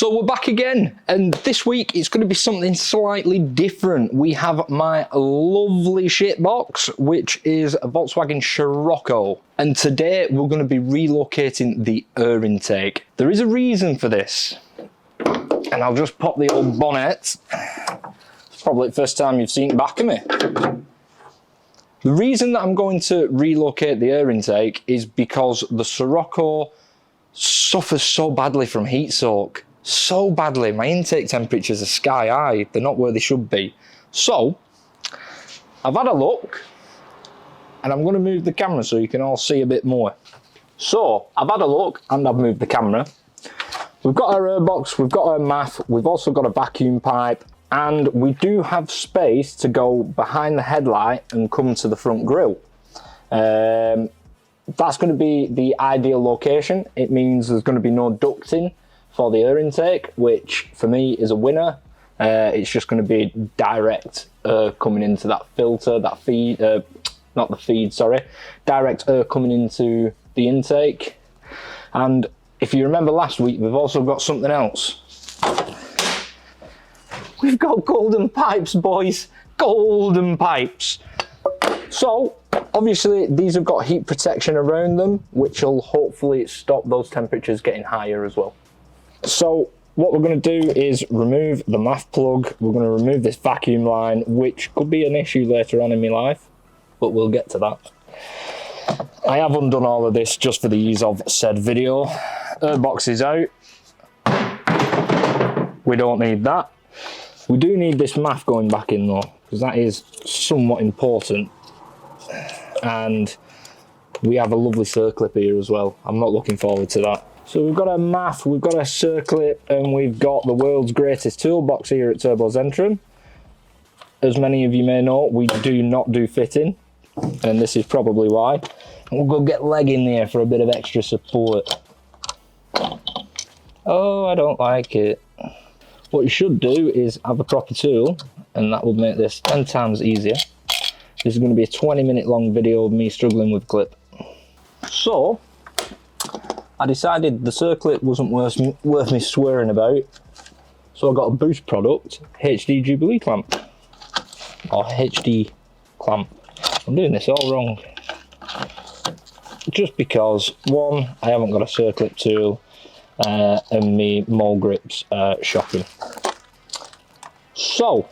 So we're back again, and this week it's going to be something slightly different. We have my lovely shit box, which is a Volkswagen Scirocco, and today we're going to be relocating the air intake. There is a reason for this, and I'll just pop the old bonnet. It's probably the first time you've seen the back of me. The reason that I'm going to relocate the air intake is because the Scirocco suffers so badly from heat soak. So badly. My intake temperatures are sky high. They're not where they should be. So, I've had a look, and I'm going to move the camera so you can all see a bit more. So, I've had a look, and I've moved the camera. We've got our air box, we've got our MAF, we've also got a vacuum pipe, and we do have space to go behind the headlight and come to the front grille. That's going to be the ideal location. It means there's going to be no ducting for the air intake, which for me is a winner. It's just going to be direct air coming into that filter, that feed, not the feed, sorry, direct air coming into the intake. And if you remember last week, we've also got something else. We've got golden pipes, boys, golden pipes. So, obviously, these have got heat protection around them, which will hopefully stop those temperatures getting higher as well. So, what we're going to do is remove the MAF plug. We're going to remove this vacuum line, which could be an issue later on in my life, but we'll get to that. I have undone all of this just for the ease of said video. Air box is out. We don't need that. We do need this MAF going back in though, because that is somewhat important. And we have a lovely circlip here as well. I'm not looking forward to that. So we've got a MAF, we've got a circlip, and we've got the world's greatest toolbox here at Turbo Zentrum. As many of you may know, we do not do fitting, and this is probably why. And we'll go get leg in there for a bit of extra support. Oh, I don't like it. What you should do is have a proper tool, and that will make this 10 times easier. This is going to be a 20-minute long video of me struggling with clip. So, I decided the circlip wasn't worth me swearing about, so I got a Boost product HD Jubilee clamp, or HD clamp. I'm doing this all wrong. Just because, one, I haven't got a circlip tool, and me mole grips shocking. So,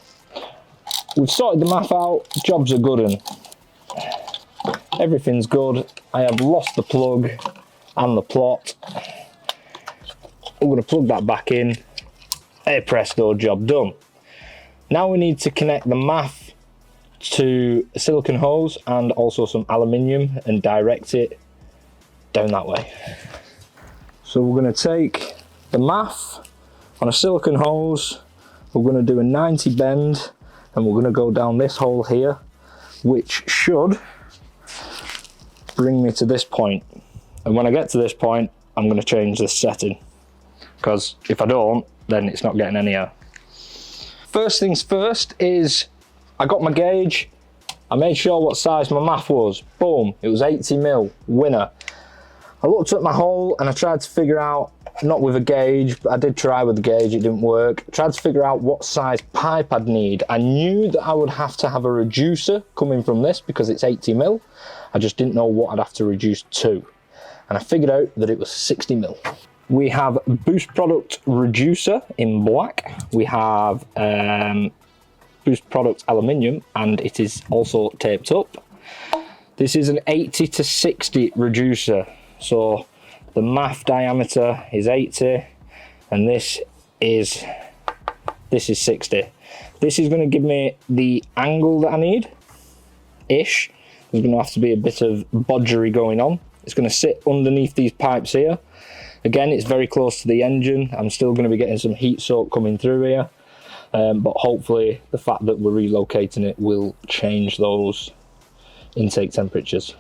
we've sorted the MAF out, jobs are good and everything's good. I have lost the plug and the plot. I'm going to plug that back in. Hey presto, job done. Now we need to connect the MAF to a silicone hose and also some aluminium and direct it down that way. So we're going to take the MAF on a silicone hose, we're going to do a 90 bend, and we're going to go down this hole here, which should bring me to this point. And when I get to this point, I'm going to change this setting, because if I don't, then it's not getting any air. First things first is I got my gauge. I made sure what size my MAF was. Boom, it was 80mm, winner. I looked at my hole and I tried to figure out, not with a gauge, but I did try with the gauge, it didn't work. I tried to figure out what size pipe I'd need. I knew that I would have to have a reducer coming from this because it's 80mm. I just didn't know what I'd have to reduce to. And I figured out that it was 60mm. We have Boost product reducer in black. We have Boost product aluminium, and it is also taped up. This is an 80 to 60 reducer. So the MAF diameter is 80 and this is 60. This is going to give me the angle that I need ish. There's going to have to be a bit of bodgery going on. It's going to sit underneath these pipes here. Again, it's very close to the engine. I'm still going to be getting some heat soak coming through here, but hopefully the fact that we're relocating it will change those intake temperatures.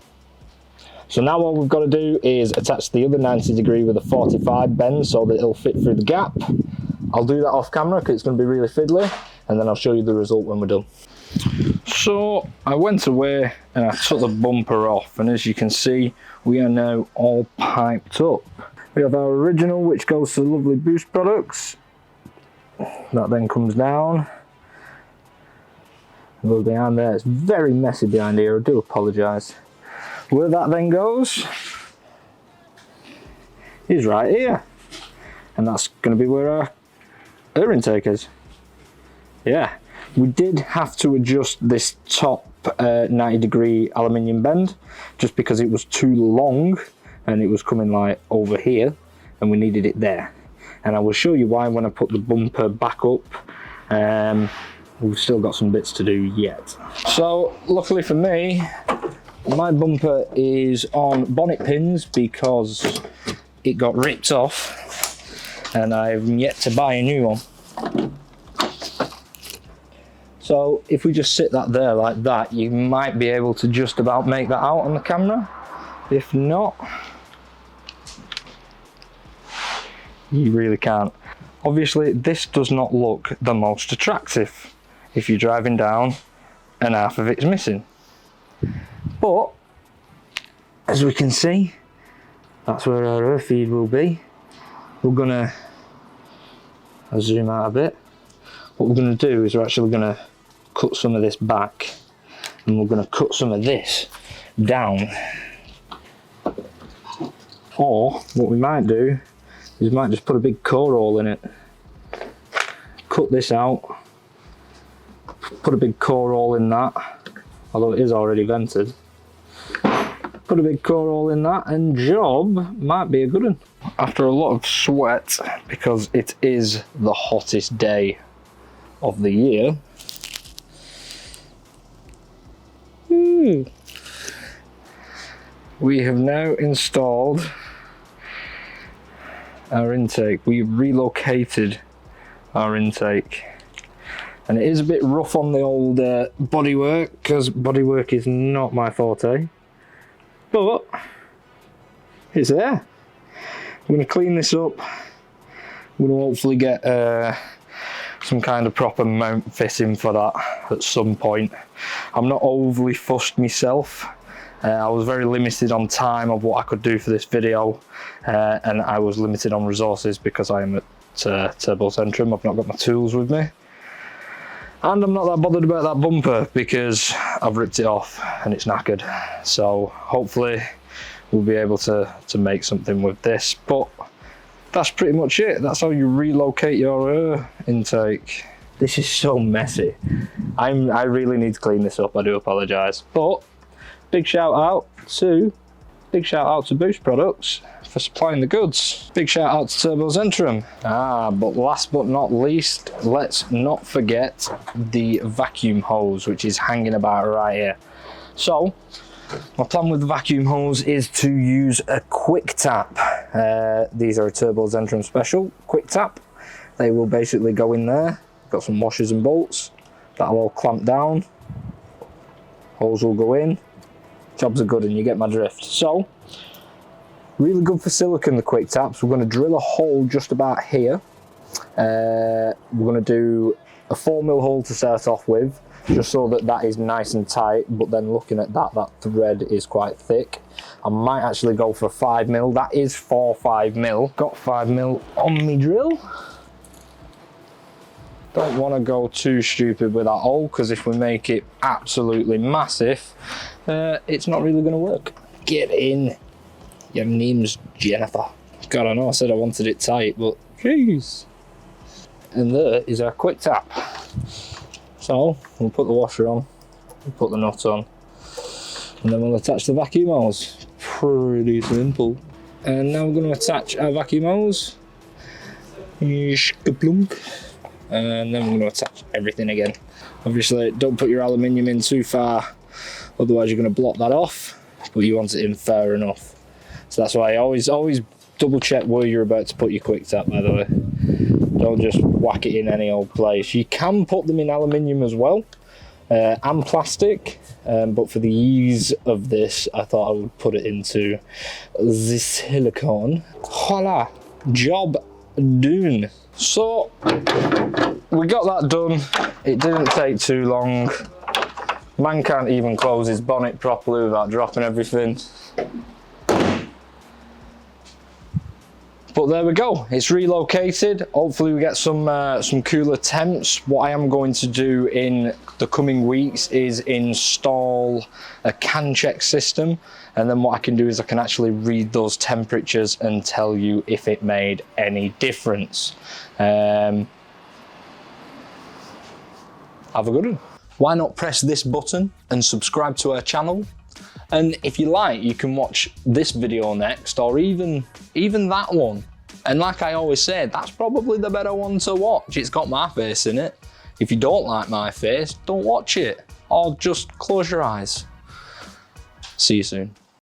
So now what we've got to do is attach the other 90 degree with a 45 bend so that it'll fit through the gap. I'll do that off camera because it's going to be really fiddly, and then I'll show you the result when we're done. So I went away and I took the bumper off, and as you can see, we are now all piped up. We have our original, which goes to the lovely Boost products. That then comes down. A little behind there. It's very messy behind here, I do apologise. Where that then goes is right here. And that's going to be where our air intake is. Yeah, we did have to adjust this top 90-degree aluminium bend just because it was too long and it was coming like over here and we needed it there. And I will show you why when I put the bumper back up. We've still got some bits to do yet. So luckily for me, my bumper is on bonnet pins because it got ripped off and I've yet to buy a new one. So if we just sit that there like that, you might be able to just about make that out on the camera. If not, you really can't. Obviously, this does not look the most attractive if you're driving down and half of it's missing. But, as we can see, that's where our air feed will be. We're gonna, I'll zoom out a bit. What we're gonna do is we're actually gonna cut some of this back and we're gonna cut some of this down. Or, what we might do is we might just put a big core hole in it. Cut this out, put a big core hole in that, although it is already vented. Put a big core hole in that and job might be a good one. After a lot of sweat, because it is the hottest day of the year, we have now installed our intake. We relocated our intake. And it is a bit rough on the old bodywork, because bodywork is not my forte. But it's there. I'm going to clean this up. I'm going to hopefully get some kind of proper mount fitting for that at some point. I'm not overly fussed myself. I was very limited on time of what I could do for this video, and I was limited on resources because I am at Turbo Centrum. I've not got my tools with me. And I'm not that bothered about that bumper because I've ripped it off and it's knackered. So hopefully we'll be able to make something with this. But that's pretty much it. That's how you relocate your air intake. This is so messy. I really need to clean this up, I do apologise. But big shout out to Boost Products for supplying the goods. Big shout out to Turbo Centrum. But last but not least, let's not forget the vacuum hose, which is hanging about right here. So, my plan with the vacuum hose is to use a quick tap. These are a Turbo Centrum special quick tap. They will basically go in there. Got some washers and bolts. That'll all clamp down. Hose will go in. Jobs are good and you get my drift. So, really good for silicone, the quick taps. We're going to drill a hole just about here. We're going to do a 4mm hole to start off with, just so that is nice and tight, but then looking at that thread is quite thick. I might actually go for 5mm. That is for 5mm. Got 5mm on me drill. Don't want to go too stupid with that hole, because if we make it absolutely massive, it's not really going to work. Get in. Your name's Jennifer. God, I know I said I wanted it tight, but jeez. And there is our quick tap. So, we'll put the washer on, we'll put the nut on, and then we'll attach the vacuum hose. Pretty simple. And now we're going to attach our vacuum hose. And then we're going to attach everything again. Obviously, don't put your aluminium in too far, otherwise you're going to block that off, but you want it in far enough. So that's why I always double check where you're about to put your quick tap, by the way. Don't just whack it in any old place. You can put them in aluminium as well, and plastic, but for the ease of this, I thought I would put it into the silicone. Voila, job done. So, we got that done. It didn't take too long. Man can't even close his bonnet properly without dropping everything. But there we go, it's relocated. Hopefully we get some cooler temps. What I am going to do in the coming weeks is install a can check system, and then what I can do is I can actually read those temperatures and tell you if it made any difference. Have a good one. Why not press this button and subscribe to our channel? And if you like, you can watch this video next, or even that one. And like I always say, that's probably the better one to watch. It's got my face in it. If you don't like my face, don't watch it, or just close your eyes. See you soon.